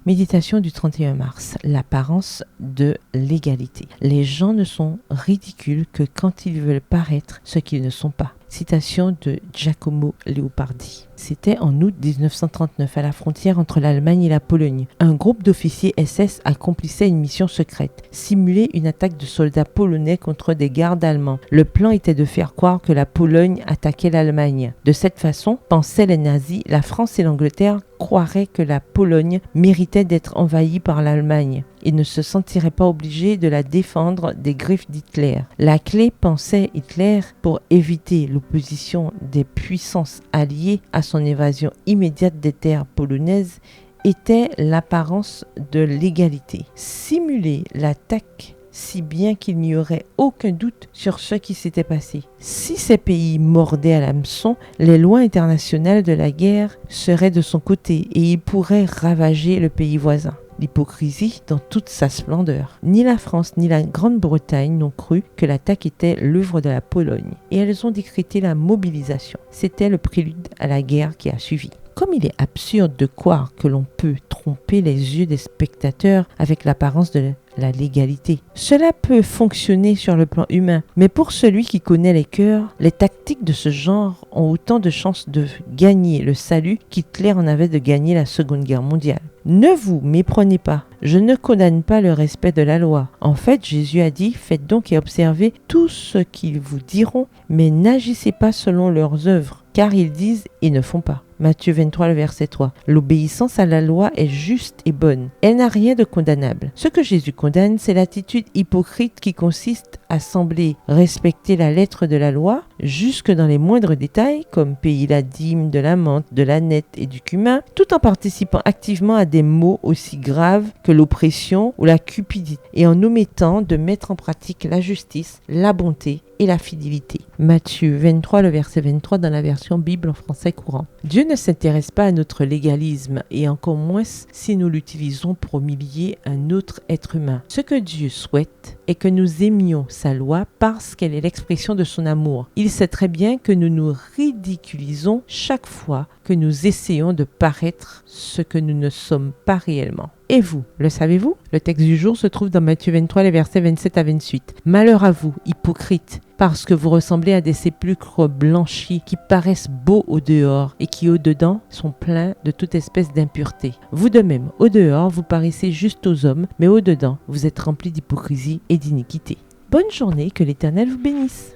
Méditation du 31 mars. L'apparence de l'égalité. Les gens ne sont ridicules que quand ils veulent paraître ce qu'ils ne sont pas. Citation de Giacomo Leopardi. C'était en août 1939, à la frontière entre l'Allemagne et la Pologne. Un groupe d'officiers SS accomplissait une mission secrète, simuler une attaque de soldats polonais contre des gardes allemands. Le plan était de faire croire que la Pologne attaquait l'Allemagne. De cette façon, pensaient les nazis, la France et l'Angleterre croiraient que la Pologne méritait d'être envahie par l'Allemagne et ne se sentiraient pas obligés de la défendre des griffes d'Hitler. La clé, pensait Hitler, pour éviter l'opposition des puissances alliées à son évasion immédiate des terres polonaises, était l'apparence de l'égalité. Simuler l'attaque si bien qu'il n'y aurait aucun doute sur ce qui s'était passé. Si ces pays mordaient à l'hameçon, les lois internationales de la guerre seraient de son côté et il pourrait ravager le pays voisin. L'hypocrisie dans toute sa splendeur. Ni la France ni la Grande-Bretagne n'ont cru que l'attaque était l'œuvre de la Pologne et elles ont décrété la mobilisation. C'était le prélude à la guerre qui a suivi. Comme il est absurde de croire que l'on peut tromper les yeux des spectateurs avec l'apparence de la légalité. Cela peut fonctionner sur le plan humain, mais pour celui qui connaît les cœurs, les tactiques de ce genre ont autant de chances de gagner le salut qu'Hitler en avait de gagner la Seconde Guerre mondiale. Ne vous méprenez pas, je ne condamne pas le respect de la loi. En fait, Jésus a dit, faites donc et observez tout ce qu'ils vous diront, mais n'agissez pas selon leurs œuvres, car ils disent et ne font pas. Matthieu 23, le verset 3. L'obéissance à la loi est juste et bonne. Elle n'a rien de condamnable. Ce que Jésus condamne, c'est l'attitude hypocrite qui consiste à sembler respecter la lettre de la loi, jusque dans les moindres détails, comme payer la dîme de la menthe, de la nette et du cumin, tout en participant activement à des maux aussi graves que l'oppression ou la cupidité, et en omettant de mettre en pratique la justice, la bonté et la fidélité. Matthieu 23, le verset 23 dans la version Bible en français courant. Dieu ne s'intéresse pas à notre légalisme et encore moins si nous l'utilisons pour humilier un autre être humain. Ce que Dieu souhaite est que nous aimions sa loi parce qu'elle est l'expression de son amour. Il sait très bien que nous nous ridiculisons chaque fois que nous essayons de paraître ce que nous ne sommes pas réellement. Et vous, le savez-vous? Le texte du jour se trouve dans Matthieu 23, les versets 27 à 28. Malheur à vous, hypocrites, parce que vous ressemblez à des sépulcres blanchis qui paraissent beaux au dehors et qui au dedans sont pleins de toute espèce d'impureté. Vous de même, au dehors, vous paraissez juste aux hommes, mais au dedans, vous êtes remplis d'hypocrisie et d'iniquité. Bonne journée, que l'Éternel vous bénisse.